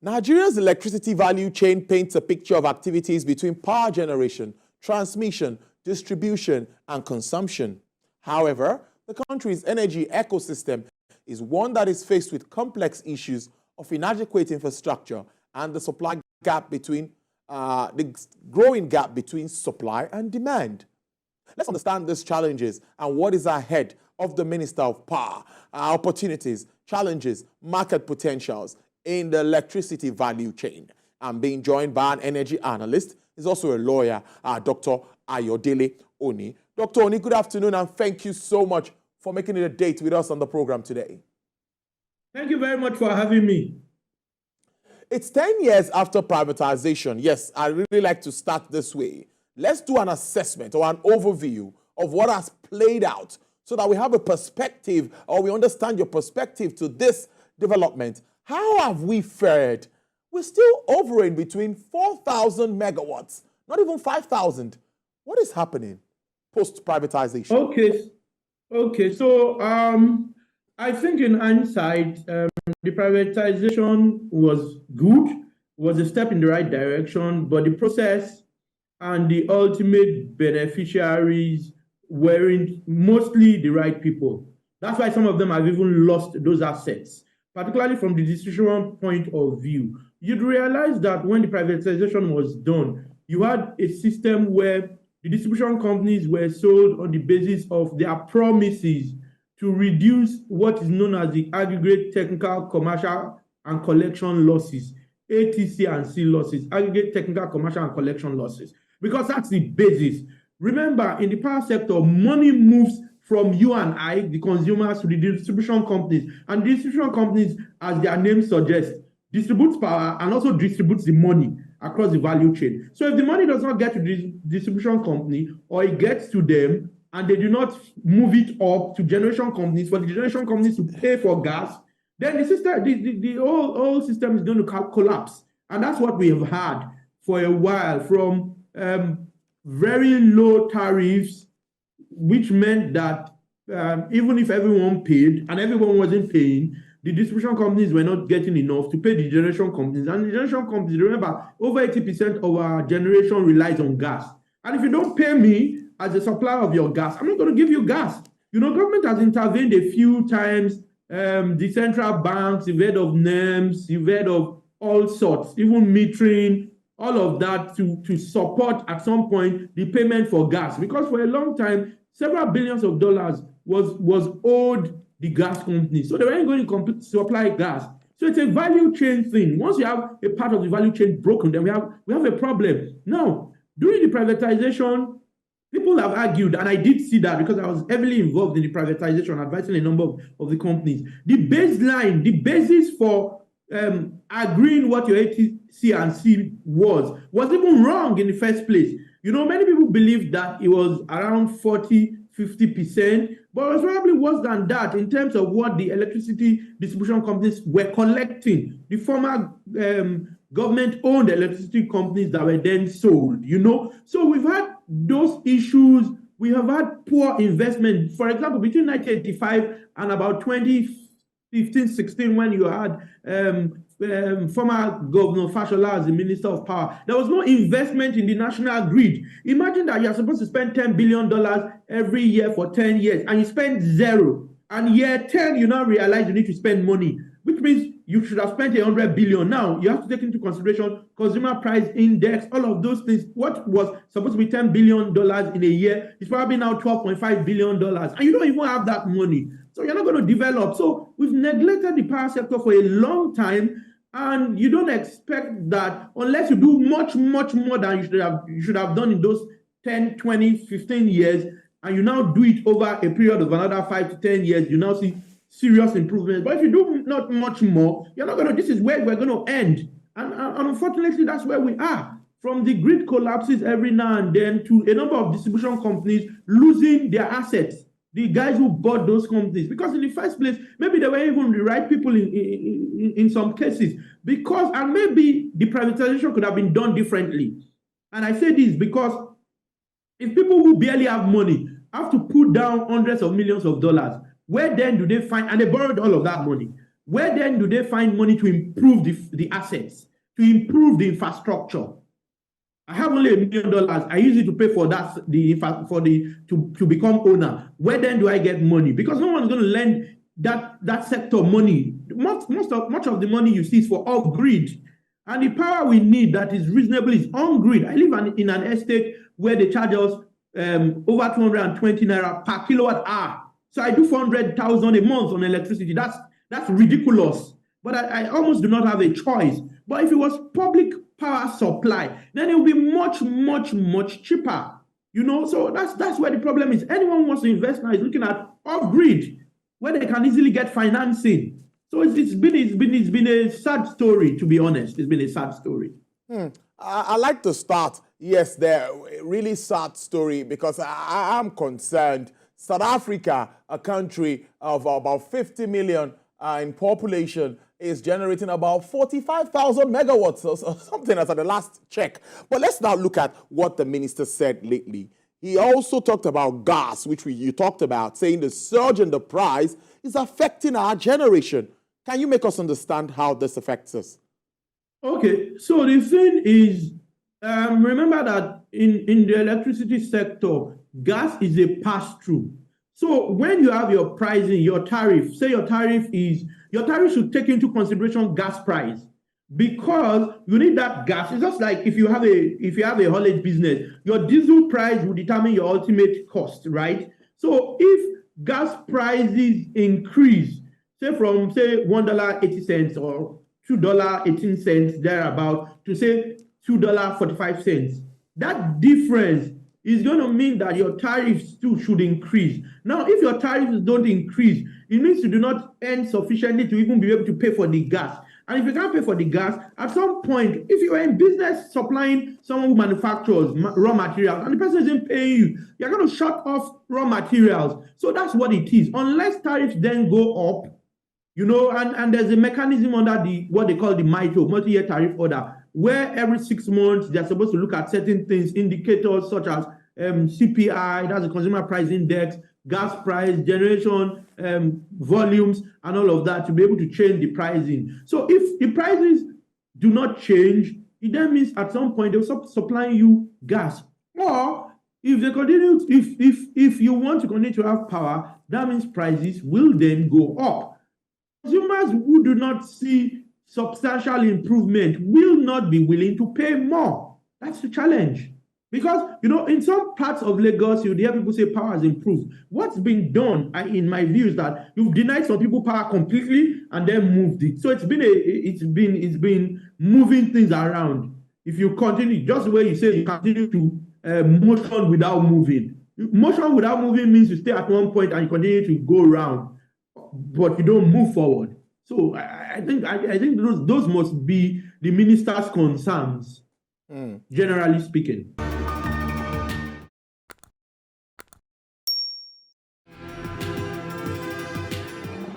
Nigeria's electricity value chain paints a picture of activities between power generation, transmission, distribution, and consumption. However, the country's energy ecosystem is one that is faced with complex issues of inadequate infrastructure and the supply gap between the growing gap between supply and demand. Let's understand these challenges and what is ahead of the Minister of Power, opportunities, challenges, market potentials in the electricity value chain. I'm being joined by an energy analyst. He's also a lawyer, Dr. Ayodele Oni. Dr. Oni, good afternoon, and thank you so much for making it a date with us on the program today. Thank you very much for having me. It's 10 years after privatization. Yes, I really like to start this way. Let's do an assessment or an overview of what has played out so that we have a perspective, or we understand your perspective to this development. How have we fared? We're still hovering between 4,000 megawatts, not even 5,000. What is happening post-privatization? Okay. So I think in hindsight, the privatization was good, was a step in the right direction, but the process and the ultimate beneficiaries weren't mostly the right people. That's why some of them have even lost those assets, particularly from the distribution point of view. You'd realize that when the privatization was done, you had a system where the distribution companies were sold on the basis of their promises to reduce what is known as the aggregate technical, commercial, and collection losses, ATC and C losses, aggregate technical, commercial, and collection losses, because that's the basis. Remember, in the power sector, money moves from you and I, the consumers, to the distribution companies. And distribution companies, as their name suggests, distributes power and also distributes the money across the value chain. So if the money does not get to the distribution company, or it gets to them and they do not move it up to generation companies, for the generation companies to pay for gas, then the system, the whole system is going to collapse. And that's what we have had for a while, from very low tariffs, which meant that even if everyone paid and everyone wasn't paying, the distribution companies were not getting enough to pay the generation companies. And the generation companies, remember, over 80% of our generation relies on gas. And if you don't pay me as a supplier of your gas, I'm not going to give you gas. You know, government has intervened a few times. The central banks, you've heard of NEMS, you've heard of all sorts, even metering, all of that to support at some point the payment for gas. Because for a long time, several billions of dollars was owed the gas companies. So they weren't going to supply gas. So it's a value chain thing. Once you have a part of the value chain broken, then we have a problem. Now, during the privatization, people have argued, and I did see that because I was heavily involved in the privatization, advising a number of the companies. The baseline, the basis for agreeing what your ATC and C was even wrong in the first place. You know, many people believe that it was around 40-50%, but it was probably worse than that in terms of what the electricity distribution companies were collecting. The former government-owned electricity companies that were then sold, you know. So we've had those issues. We have had poor investment. For example, between 1985 and about 2015-16, when you had former Governor Fashola as the Minister of Power, there was no investment in the national grid. Imagine that you're supposed to spend $10 billion every year for 10 years, and you spend zero. And year 10, you now realize you need to spend money, which means you should have spent $100 billion. Now, you have to take into consideration consumer price index, all of those things. What was supposed to be $10 billion in a year is probably now $12.5 billion. And you don't even have that money. So you're not going to develop. So we've neglected the power sector for a long time. And you don't expect that unless you do much, much more than you should have done in those 10, 20, 15 years, and you now do it over a period of another 5 to 10 years, you now see serious improvements. But if you do not much more, you're not going to, this is where we're going to end. And unfortunately, that's where we are. From the grid collapses every now and then to a number of distribution companies losing their assets. The guys who bought those companies, because in the first place, maybe they were even the right people in some cases, because, and maybe the privatization could have been done differently. And I say this because if people who barely have money have to put down hundreds of millions of dollars, where then do they find, and they borrowed all of that money, Where then do they find money to improve the assets, to improve the infrastructure? I have only $1 million. I use it to pay for that, to become owner. Where then do I get money? Because no one's going to lend that sector money. Much of the money you see is for off-grid. And the power we need that is reasonable is on-grid. I live in an estate where they charge us over 220 naira per kilowatt hour. So I do 400,000 a month on electricity. That's ridiculous. But I almost do not have a choice. But if it was public power supply, then it would be much, much, much cheaper. So that's where the problem is. Anyone who wants to invest now is looking at off-grid, where they can easily get financing. So it's been a sad story, to be honest. It's been a sad story. I like to start. Yes, they're a really sad story because I am concerned. South Africa, a country of about 50 million in population, is generating about 45,000 megawatts or something as at the last check. But let's now look at what the minister said lately. He also talked about gas, which you talked about, saying the surge in the price is affecting our generation. Can you make us understand how this affects us? Okay, so the thing is, remember that in the electricity sector, gas is a pass-through. So when you have your pricing, your tariff, say your tariff should take into consideration gas price, because you need that gas. It's just like if you have a haulage business, your diesel price will determine your ultimate cost, right? So if gas prices increase, from $1.80 or $2.18 thereabout to say $2.45, that difference is going to mean that your tariffs too should increase. Now, if your tariffs don't increase, it means you do not earn sufficiently to even be able to pay for the gas. And if you can't pay for the gas, at some point, if you are in business supplying someone who manufactures raw materials and the person isn't paying you, you're going to shut off raw materials. So that's what it is. Unless tariffs then go up, and there's a mechanism under what they call the MITO, multi-year tariff order, where every 6 months they're supposed to look at certain things, indicators such as CPI, that's the Consumer Price Index, gas price, generation, volumes, and all of that to be able to change the pricing. So if the prices do not change, it then means at some point they'll stop supplying you gas. Or if they continue, if you want to continue to have power, that means prices will then go up. Consumers who do not see substantial improvement will not be willing to pay more. That's the challenge. Because, in some parts of Lagos, you'd hear people say power has improved. What's been done, in my view, is that you've denied some people power completely and then moved it. So it's been moving things around. If you continue, just the way you say, you continue to motion without moving. Motion without moving means you stay at one point and you continue to go around, but you don't move forward. So I think those must be the minister's concerns, generally speaking.